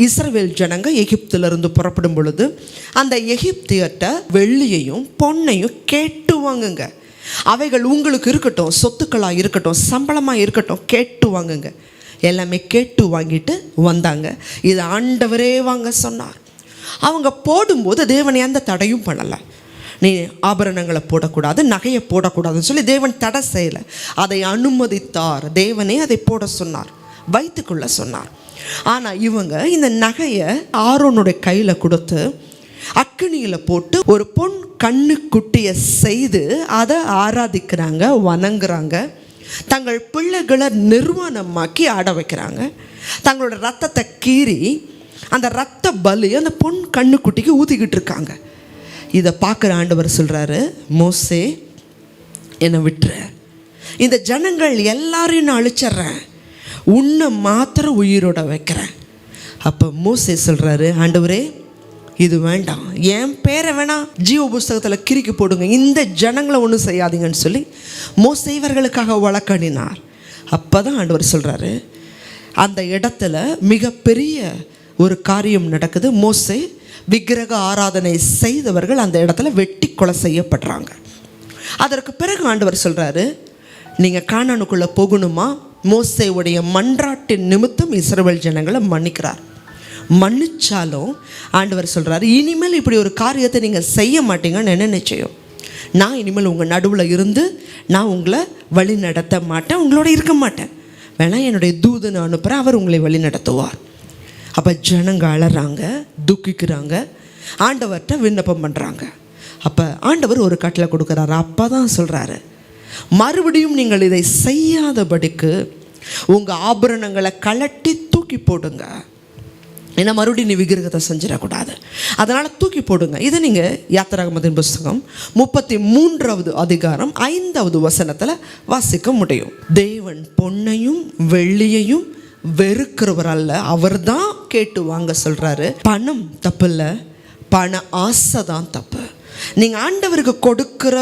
இஸ்ரவேல் ஜனங்க எகிப்திலிருந்து புறப்படும் பொழுது அந்த எகிப்தியர்கிட்ட வெள்ளியையும் பொன்னையும் கேட்டு வாங்குங்க. அவைகள் உங்களுக்கு இருக்கட்டும், சொத்துக்களாக இருக்கட்டும், சம்பளமாக இருக்கட்டும், கேட்டு வாங்குங்க. எல்லாமே கேட்டு வாங்கிட்டு வந்தாங்க. இது ஆண்டவரே வாங்க சொன்னார். அவங்க போடும்போது தேவன் எந்த தடையும் பண்ணலை. நீ ஆபரணங்களை போடக்கூடாது, நகையை போடக்கூடாதுன்னு சொல்லி தேவன் தடை செய்யலை. அதை அனுமதித்தார். தேவனே அதை போட சொன்னார், வைத்துக்கொள்ள சொன்னார். ஆனால் இவங்க இந்த நகையை ஆரோனுடைய கையில் கொடுத்து அக்கினியில் போட்டு ஒரு பொன் கண்ணுக்குட்டியை செய்து அதை ஆராதிக்கிறாங்க, வணங்குறாங்க. தங்கள் பிள்ளைகளை நிர்வாணமாக்கி ஆட வைக்கிறாங்க. தங்களோட ரத்தத்தை கீறி அந்த ரத்த பலி அந்த பொன் கண்ணுக்குட்டிக்கு ஊற்றிக்கிட்டு இருக்காங்க. இதை பார்க்குற ஆண்டவர் சொல்கிறாரு, மோசே என்னை விட்டுற, இந்த ஜனங்கள் எல்லாரையும் நான் அழிச்சிட்றேன், உன்னை மாத்திரம் உயிரோட வைக்கிறேன். அப்போ மோசே சொல்கிறாரு, ஆண்டவரே இது வேண்டாம், என் பேரை வேணாம் ஜீவ புஸ்தகத்தில் கிறுக்கி போடுங்க, இந்த ஜனங்களை ஒன்றும் செய்யாதீங்கன்னு சொல்லி மோசே இவர்களுக்காக வழக்கடினார். அப்போ தான் ஆண்டவர் சொல்கிறாரு, அந்த இடத்துல மிகப்பெரிய ஒரு காரியம் நடக்குது. மோசே விக்கிரக ஆராதனை செய்தவர்கள் அந்த இடத்துல வெட்டி கொலை செய்யப்படுறாங்க. அதற்கு பிறகு ஆண்டவர் சொல்கிறாரு, நீங்கள் கானானுக்குள்ளே போகணுமா? மோசேவுடைய மன்றாட்டின் நிமித்தம் இஸ்ரவேல் ஜனங்களை மன்னிக்கிறார். மன்னிச்சாலும் ஆண்டவர் சொல்கிறாரு, இனிமேல் இப்படி ஒரு காரியத்தை நீங்கள் செய்ய மாட்டீங்கன்னு என்ன நிச்சயம்? நான் இனிமேல் உங்கள் நடுவில் இருந்து நான் உங்களை வழி நடத்த மாட்டேன், உங்களோட இருக்க மாட்டேன். வேணா என்னுடைய தூதனை அனுப்புகிறேன், அவர் உங்களை வழி நடத்துவார். அப்போ ஜனங்க அழறாங்க, துக்கிக்கிறாங்க, ஆண்டவர்கிட்ட விண்ணப்பம் பண்ணுறாங்க. அப்போ ஆண்டவர் ஒரு கட்டளை கொடுக்குறாரு. அப்போ தான் சொல்கிறாரு, மறுபடியும் நீங்கள் இதை செய்யாதபடிக்கு உங்கள் ஆபரணங்களை கலட்டி தூக்கி போடுங்க. ஏன்னா மறுபடியும் நீ விக்கிரகத்தை செஞ்சிடக்கூடாது, அதனால் தூக்கி போடுங்க. இதை நீங்கள் யாத்திராகமத்தின் புஸ்தகம் 33வது அதிகாரம் 5வது வசனத்தில் வாசிக்க முடியும். தேவன் பொன்னையும் வெள்ளியையும் வெறுக்கிறவர் அல்ல, அவர் தான் கேட்டு வாங்க சொல்கிறாரு. பணம் தப்பு இல்லை, பண ஆசை தான் தப்பு. நீங்கள் ஆண்டவருக்கு கொடுக்குற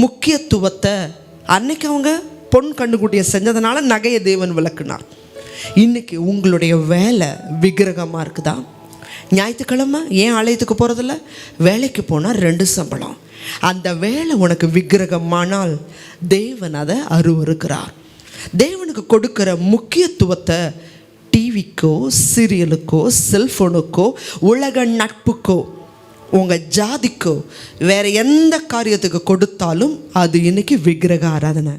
முக்கியத்துவத்தை அன்னைக்கு அவங்க பொன் கண்ணுக்குட்டியை செஞ்சதுனால நகையை தேவன் விளக்குனார். இன்றைக்கி உங்களுடைய வேலை விக்கிரகமாக இருக்குதா? ஞாயிற்றுக்கிழமை ஏன் ஆலயத்துக்கு போகிறதில்ல? வேலைக்கு போனால் 2 சம்பளம். அந்த வேலை உனக்கு விக்கிரகமானால் தேவன் அதை அருவருக்கிறார். தேவனுக்கு கொடுக்குற முக்கியத்துவத்தை டிவிக்கோ, சீரியலுக்கோ, செல்ஃபோனுக்கோ, உலக நட்புக்கோ, உங்கள் ஜாதிக்கோ, வேறு எந்த காரியத்துக்கு கொடுத்தாலும் அது இன்னைக்கு விக்கிரக ஆராதனை.